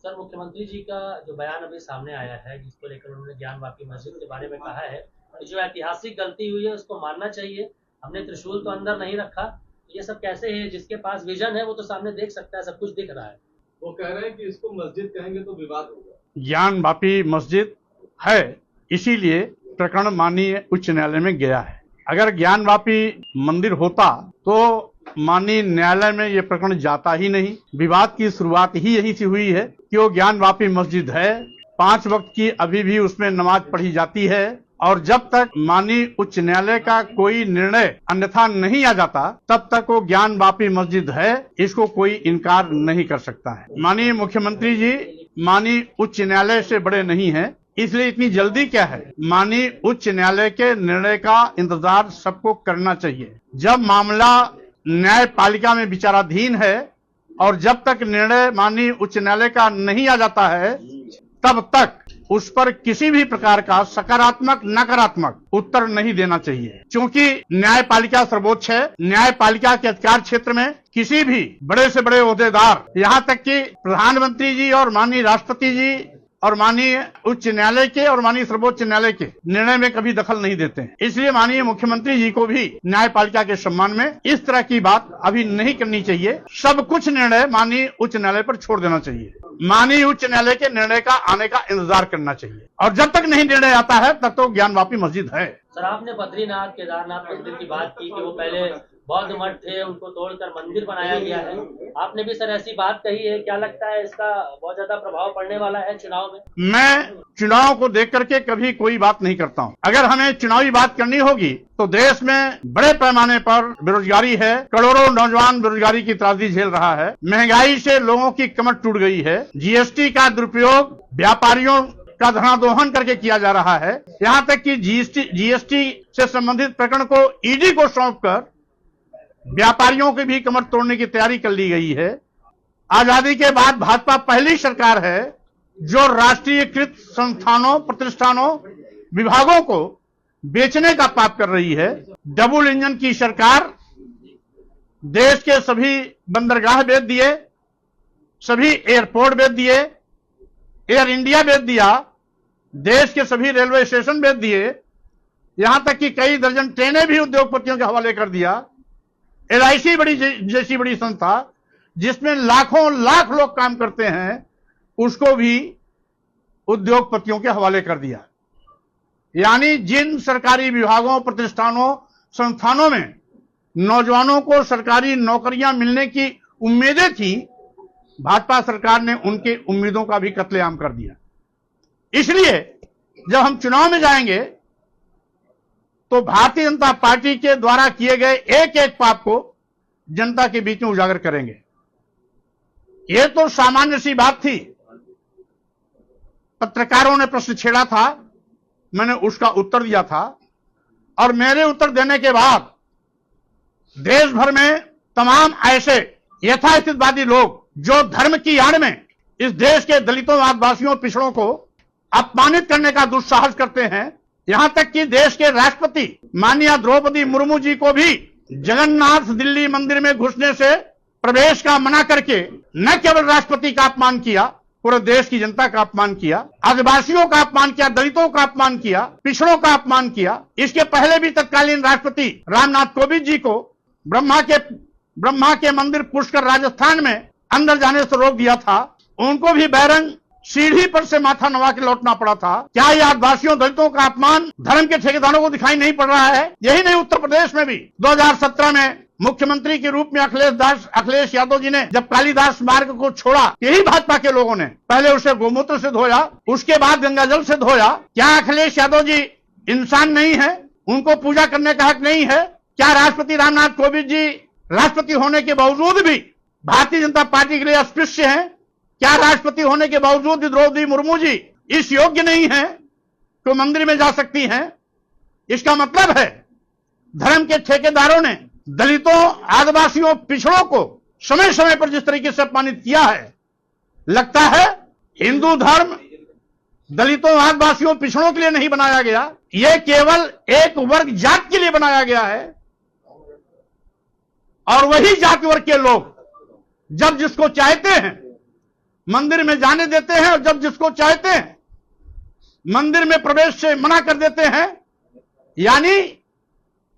Sir, मुख्यमंत्री जी का जो बयान अभी सामने आया है, जिसको लेकर उन्होंने ज्ञानवापी मस्जिद के बारे में कहा है कि जो ऐतिहासिक गलती हुई है उसको मानना चाहिए, हमने त्रिशूल तो अंदर नहीं रखा। ये सब कैसे है? जिसके पास विजन है वो तो सामने देख सकता है, सब कुछ दिख रहा है। वो कह रहे हैं कि इसको मस्जिद कहेंगे तो विवाद होगा। ज्ञानवापी मस्जिद है, इसीलिए प्रकरण माननीय उच्च न्यायालय में गया है। अगर ज्ञानवापी मंदिर होता तो माननीय न्यायालय में यह प्रकरण जाता ही नहीं। विवाद की शुरुआत ही यहीं से हुई है कि वो ज्ञानवापी मस्जिद है, 5 वक्त की अभी भी उसमें नमाज पढ़ी जाती है, और जब तक माननीय उच्च न्यायालय का कोई निर्णय अन्यथा नहीं आ जाता तब तक वो ज्ञानवापी मस्जिद है, इसको कोई इनकार नहीं कर सकता है। माननीय मुख्यमंत्री जी माननीय उच्च न्यायालय से बड़े नहीं हैं, इसलिए इतनी जल्दी क्या है। माननीय उच्च न्यायालय के निर्णय का इंतजार सबको करना चाहिए। जब मामला न्यायपालिका में विचाराधीन है और जब तक निर्णय माननीय उच्च न्यायालय का नहीं आ जाता है तब तक उस पर किसी भी प्रकार का सकारात्मक नकारात्मक उत्तर नहीं देना चाहिए, क्योंकि न्यायपालिका सर्वोच्च है। न्यायपालिका के अधिकार क्षेत्र में किसी भी बड़े से बड़े ओहदेदार, यहाँ तक कि प्रधानमंत्री जी और माननीय राष्ट्रपति जी और माननीय उच्च न्यायालय के और माननीय सर्वोच्च न्यायालय के निर्णय में कभी दखल नहीं देते हैं। इसलिए माननीय मुख्यमंत्री जी को भी न्यायपालिका के सम्मान में इस तरह की बात अभी नहीं करनी चाहिए। सब कुछ निर्णय माननीय उच्च न्यायालय पर छोड़ देना चाहिए। माननीय उच्च न्यायालय के निर्णय का आने का इंतजार करना चाहिए, और जब तक नहीं निर्णय आता है तब तो ज्ञानवापी मस्जिद है। सर, आपने बद्रीनाथ केदारनाथ मंदिर की बात की कि वो पहले बौद्ध मठ थे, उनको तोड़कर मंदिर बनाया गया है। आपने भी सर ऐसी बात कही है, क्या लगता है इसका बहुत ज्यादा प्रभाव पड़ने वाला है चुनाव में? मैं चुनाव को देख करके कभी कोई बात नहीं करता हूं। अगर हमें चुनावी बात करनी होगी तो देश में बड़े पैमाने पर बेरोजगारी है, करोड़ों नौजवान बेरोजगारी की त्रासदी झेल रहा है, महंगाई से लोगों की कमर टूट गई है, जीएसटी का दुरुपयोग व्यापारियों का धनादोहन करके किया जा रहा है, यहाँ तक कि जीएसटी से संबंधित प्रकरण को ईडी को सौंपकर व्यापारियों की भी कमर तोड़ने की तैयारी कर ली गई है। आजादी के बाद भाजपा पहली सरकार है जो राष्ट्रीयकृत संस्थानों, प्रतिष्ठानों, विभागों को बेचने का पाप कर रही है। डबल इंजन की सरकार देश के सभी बंदरगाह बेच दिए, सभी एयरपोर्ट बेच दिए, एयर इंडिया बेच दिया, देश के सभी रेलवे स्टेशन बेच दिए, यहां तक कि कई दर्जन ट्रेनें भी उद्योगपतियों के हवाले कर दिया। LIC जैसी बड़ी संस्था जिसमें लाखों लाख लोग काम करते हैं उसको भी उद्योगपतियों के हवाले कर दिया। यानी जिन सरकारी विभागों, प्रतिष्ठानों, संस्थानों में नौजवानों को सरकारी नौकरियां मिलने की उम्मीदें थी, भाजपा सरकार ने उनके उम्मीदों का भी कत्लेआम कर दिया। इसलिए जब हम चुनाव में जाएंगे तो भारतीय जनता पार्टी के द्वारा किए गए एक एक पाप को जनता के बीच में उजागर करेंगे। यह तो सामान्य सी बात थी। पत्रकारों ने प्रश्न छेड़ा था, मैंने उसका उत्तर दिया था, और मेरे उत्तर देने के बाद देश भर में तमाम ऐसे यथास्थितवादी लोग जो धर्म की आड़ में इस देश के दलितों, आदिवासियों, पिछड़ों को अपमानित करने का दुस्साहस करते हैं, यहां तक कि देश के राष्ट्रपति माननीय द्रौपदी मुर्मू जी को भी जगन्नाथ दिल्ली मंदिर में घुसने से प्रवेश का मना करके न केवल राष्ट्रपति का अपमान किया, पूरे देश की जनता का अपमान किया, आदिवासियों का अपमान किया, दलितों का अपमान किया, पिछड़ों का अपमान किया। इसके पहले भी तत्कालीन राष्ट्रपति रामनाथ कोविंद जी को ब्रह्मा के मंदिर पुष्कर राजस्थान में अंदर जाने से रोक दिया था। उनको भी बैरंग सीढ़ी पर से माथा नवा के लौटना पड़ा था। क्या ये आदिवासियों, दलितों का अपमान धर्म के ठेकेदारों को दिखाई नहीं पड़ रहा है? यही नहीं, उत्तर प्रदेश में भी 2017 में मुख्यमंत्री के रूप में अखिलेश यादव जी ने जब कालिदास मार्ग को छोड़ा, यही भाजपा के लोगों ने पहले उसे गोमूत्र से धोया, उसके बाद गंगाजल से धोया। क्या अखिलेश यादव जी इंसान नहीं है? उनको पूजा करने का हक नहीं है? क्या राष्ट्रपति रामनाथ कोविंद जी राष्ट्रपति होने के बावजूद भी भारतीय जनता पार्टी के लिए अस्पृश्य हैं? क्या राष्ट्रपति होने के बावजूद भी द्रौपदी मुर्मू जी इस योग्य नहीं है तो मंदिर में जा सकती हैं? इसका मतलब है धर्म के ठेकेदारों ने दलितों, आदिवासियों, पिछड़ों को समय समय पर जिस तरीके से अपमानित किया है, लगता है हिंदू धर्म दलितों, आदिवासियों, पिछड़ों के लिए नहीं बनाया गया, यह केवल एक वर्ग जात के लिए बनाया गया है। और वही जाति वर्ग के लोग जब जिसको चाहते हैं मंदिर में जाने देते हैं और जब जिसको चाहते हैं मंदिर में प्रवेश से मना कर देते हैं। यानी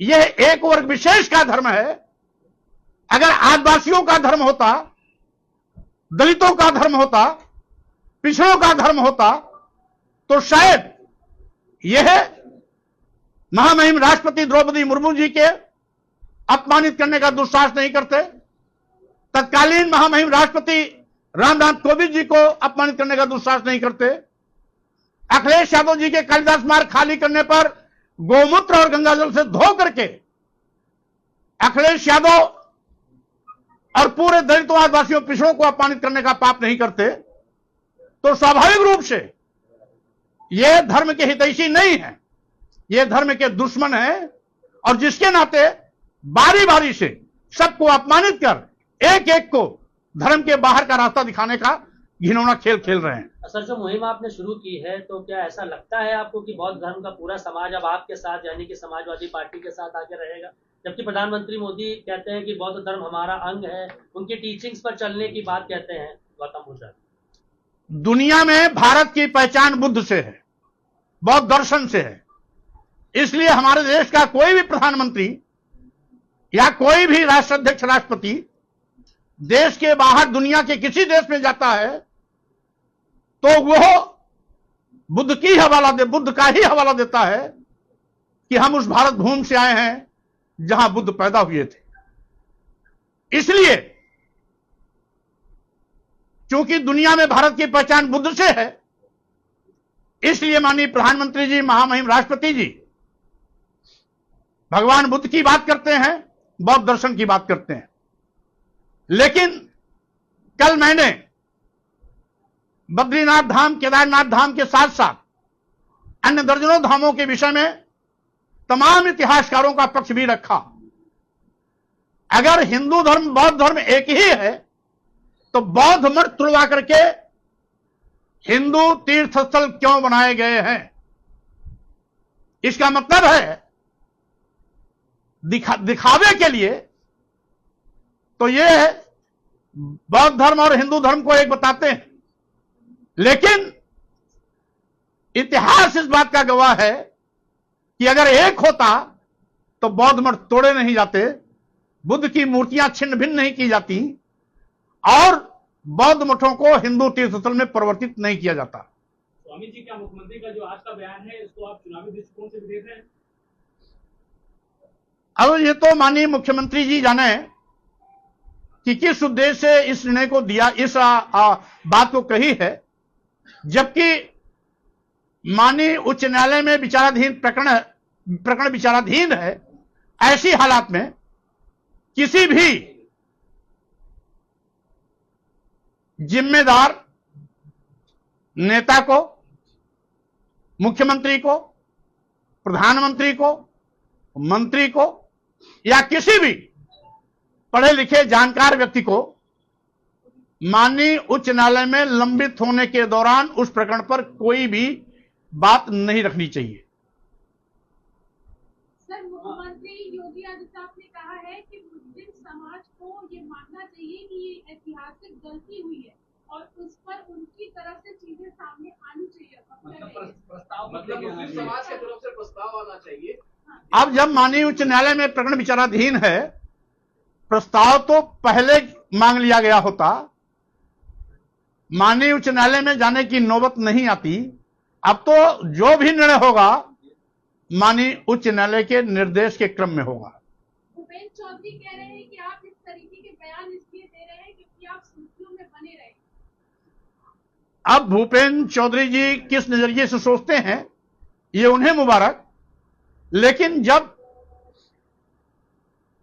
यह एक वर्ग विशेष का धर्म है। अगर आदिवासियों का धर्म होता, दलितों का धर्म होता, पिछड़ों का धर्म होता, तो शायद यह महामहिम राष्ट्रपति द्रौपदी मुर्मू जी के अपमानित करने का दुस्साहस नहीं करते, तत्कालीन महामहिम राष्ट्रपति रामनाथ कोविंद जी को अपमानित करने का दुस्साहस नहीं करते, अखिलेश यादव जी के कालिदास मार्ग खाली करने पर गोमूत्र और गंगाजल से धो करके अखिलेश यादव और पूरे दलितों, आदिवासियों, पिछड़ों को अपमानित करने का पाप नहीं करते, तो स्वाभाविक रूप से यह धर्म के हितैषी नहीं है, यह धर्म के दुश्मन है। और जिसके नाते बारी बारी से सबको अपमानित कर एक एक को धर्म के बाहर का रास्ता दिखाने का घिनौना खेल खेल रहे हैं। सर, जो मुहिम आपने शुरू की है, तो क्या ऐसा लगता है आपको कि बौद्ध धर्म का पूरा समाज अब आपके साथ, यानी कि समाजवादी पार्टी के साथ आगे रहेगा? जबकि प्रधानमंत्री मोदी कहते हैं कि बौद्ध धर्म हमारा अंग है, उनकी टीचिंग्स पर चलने की बात कहते हैं गौतम बुद्ध। दुनिया में भारत की पहचान बुद्ध से है, बौद्ध दर्शन से है। इसलिए हमारे देश का कोई भी प्रधानमंत्री या कोई भी राष्ट्राध्यक्ष, राष्ट्रपति देश के बाहर दुनिया के किसी देश में जाता है तो वह बुद्ध का ही हवाला देता है कि हम उस भारत भूमि से आए हैं जहां बुद्ध पैदा हुए थे। इसलिए चूंकि दुनिया में भारत की पहचान बुद्ध से है, इसलिए माननीय प्रधानमंत्री जी, महामहिम राष्ट्रपति जी भगवान बुद्ध की बात करते हैं, बौद्ध दर्शन की बात करते हैं। लेकिन कल मैंने बद्रीनाथ धाम, केदारनाथ धाम के साथ साथ अन्य दर्जनों धामों के विषय में तमाम इतिहासकारों का पक्ष भी रखा। अगर हिंदू धर्म, बौद्ध धर्म एक ही है तो बौद्ध मठ तुड़वा करके हिंदू तीर्थ स्थल क्यों बनाए गए हैं? इसका मतलब है दिखावे के लिए। तो ये बौद्ध धर्म और हिंदू धर्म को एक बताते हैं, लेकिन इतिहास इस बात का गवाह है कि अगर एक होता तो बौद्ध मठ तोड़े नहीं जाते, बुद्ध की मूर्तियां छिन्न भिन्न नहीं की जाती और बौद्ध मठों को हिंदू तीर्थस्थल में परिवर्तित नहीं किया जाता। स्वामी जी, क्या मुख्यमंत्री का जो आज का बयान है, इसको आप चुनावी दृष्टिकोण से भी देख रहे हैं? अब ये तो माननीय मुख्यमंत्री जी जाने कि किस उद्देश्य से इस निर्णय को दिया, इस बात को कही है। जबकि माननीय उच्च न्यायालय में विचाराधीन प्रकरण विचाराधीन है, ऐसी हालात में किसी भी जिम्मेदार नेता को, मुख्यमंत्री को, प्रधानमंत्री को, मंत्री को या किसी भी पढ़े लिखे जानकार व्यक्ति को माननीय उच्च न्यायालय में लंबित होने के दौरान उस प्रकरण पर कोई भी बात नहीं रखनी चाहिए। सर, मुख्यमंत्री योगी आदित्यनाथ ने कहा है कि मुस्लिम समाज को ये मानना चाहिए कि ये ऐतिहासिक गलती हुई है और उस पर उनकी तरफ से चीजें सामने आनी चाहिए। मतलब मुस्लिम समाज की तरफ से प्रस्ताव आना चाहिए। अब जब माननीय उच्च न्यायालय में प्रकरण विचाराधीन है, प्रस्ताव तो पहले मांग लिया गया होता, माननीय उच्च न्यायालय में जाने की नौबत नहीं आती। अब तो जो भी निर्णय होगा माननीय उच्च न्यायालय के निर्देश के क्रम में होगा। भूपेंद्र चौधरी कह रहे हैं कि आप इस तरीके के बयान इसलिए दे रहे हैं क्योंकि आप सुर्खियों में बने रहे। अब भूपेंद्र चौधरी जी किस नजरिए से सोचते हैं ये उन्हें मुबारक, लेकिन जब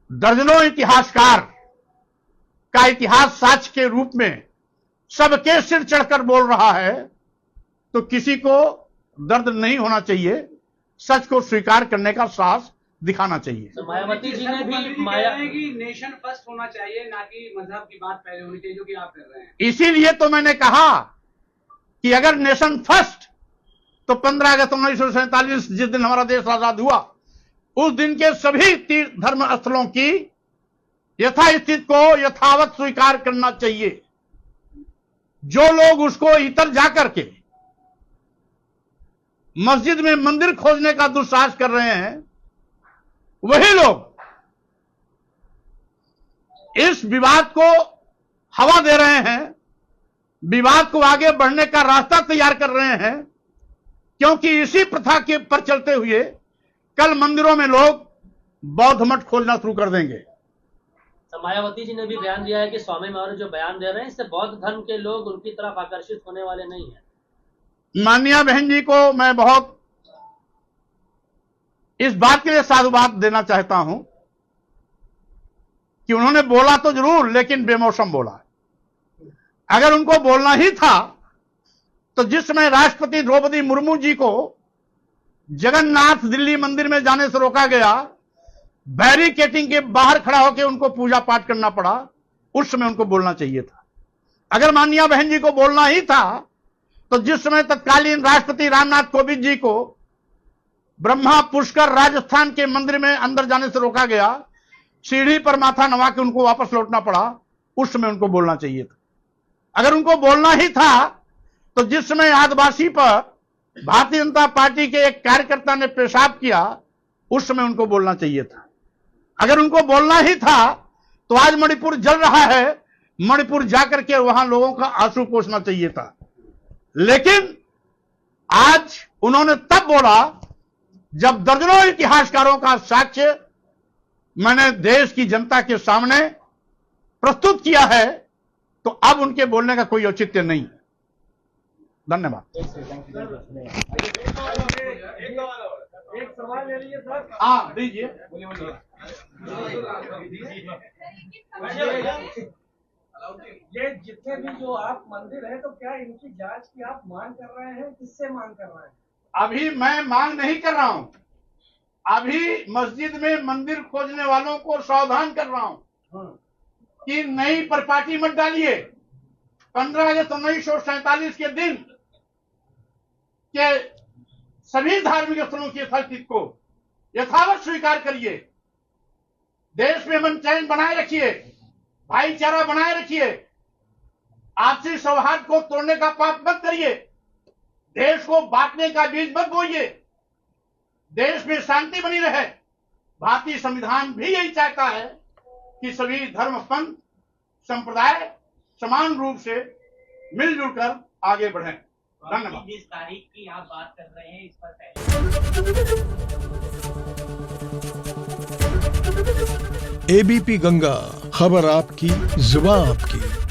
दर्जनों इतिहासकार का इतिहास साक्ष्य के रूप में सबके सिर चढ़कर बोल रहा है तो किसी को दर्द नहीं होना चाहिए, सच को स्वीकार करने का साहस दिखाना चाहिए। तो मायावती जी ने भी कि नेशन फर्स्ट होना चाहिए, ना कि मजहब की बात पहले होनी चाहिए, जो कि आप कर रहे हैं। इसीलिए तो मैंने कहा कि अगर नेशन फर्स्ट तो 15 अगस्त 1947 जिस दिन हमारा देश आजाद हुआ, उस दिन के सभी तीर्थ धर्म स्थलों की यथास्थिति को यथावत स्वीकार करना चाहिए। जो लोग उसको इतर जाकर के मस्जिद में मंदिर खोजने का दुस्साहस कर रहे हैं, वही लोग इस विवाद को हवा दे रहे हैं, विवाद को आगे बढ़ने का रास्ता तैयार कर रहे हैं, क्योंकि इसी प्रथा के पर चलते हुए कल मंदिरों में लोग बौद्ध मठ खोलना शुरू कर देंगे। तो मायावती जी ने भी बयान दिया है कि स्वामी मौर्य जो बयान दे रहे हैं इससे बौद्ध धर्म के लोग उनकी तरफ आकर्षित होने वाले नहीं हैं। माननीय बहन जी को मैं बहुत इस बात के लिए साधुवाद देना चाहता हूं कि उन्होंने बोला तो जरूर, लेकिन बेमौसम बोला। अगर उनको बोलना ही था तो जिस समय राष्ट्रपति द्रौपदी मुर्मू जी को जगन्नाथ दिल्ली मंदिर में जाने से रोका गया, बैरिकेटिंग के बाहर खड़ा होकर उनको पूजा पाठ करना पड़ा, उस समय उनको बोलना चाहिए था। अगर माननीय बहन जी को बोलना ही था तो जिस समय तत्कालीन राष्ट्रपति रामनाथ कोविंद जी को ब्रह्मा पुष्कर राजस्थान के मंदिर में अंदर जाने से रोका गया, सीढ़ी पर माथा नवा के उनको वापस लौटना पड़ा, उस समय उनको बोलना चाहिए था। अगर उनको बोलना ही था तो जिस समय आदिवासी पर भारतीय जनता पार्टी के एक कार्यकर्ता ने पेशाब किया, उस समय उनको बोलना चाहिए था। अगर उनको बोलना ही था तो आज मणिपुर जल रहा है, मणिपुर जाकर के वहां लोगों का आंसू पोंछना चाहिए था। लेकिन आज उन्होंने तब बोला जब दर्जनों इतिहासकारों का साक्ष्य मैंने देश की जनता के सामने प्रस्तुत किया है, तो अब उनके बोलने का कोई औचित्य नहीं। धन्यवाद। एक सवाल ले लीजिए सर। हाँ दीजिए। ये जितने भी जो आप मंदिर हैं, तो क्या इनकी जांच की आप मांग कर रहे हैं? किससे मांग कर रहे हैं? अभी मैं मांग नहीं कर रहा हूं, अभी मस्जिद में मंदिर खोजने वालों को सावधान कर रहा हूं कि नई परिपाटी मत डालिए। 15 अगस्त 1947 के दिन के सभी धार्मिक स्थलों की यथास्थिति को यथावत स्वीकार करिए। देश में अमन चैन बनाए रखिए, भाईचारा बनाए रखिए, आपसी सौहार्द को तोड़ने का पाप मत करिए, देश को बांटने का बीज मत बोइए, देश में शांति बनी रहे। भारतीय संविधान भी यही चाहता है कि सभी धर्म पंथ संप्रदाय समान रूप से मिलजुल कर आगे बढ़ें। धन्यवाद। जिस तारीख की आप बात कर रहे हैं इस पर एबीपी गंगा, खबर आपकी, जुबान आपकी।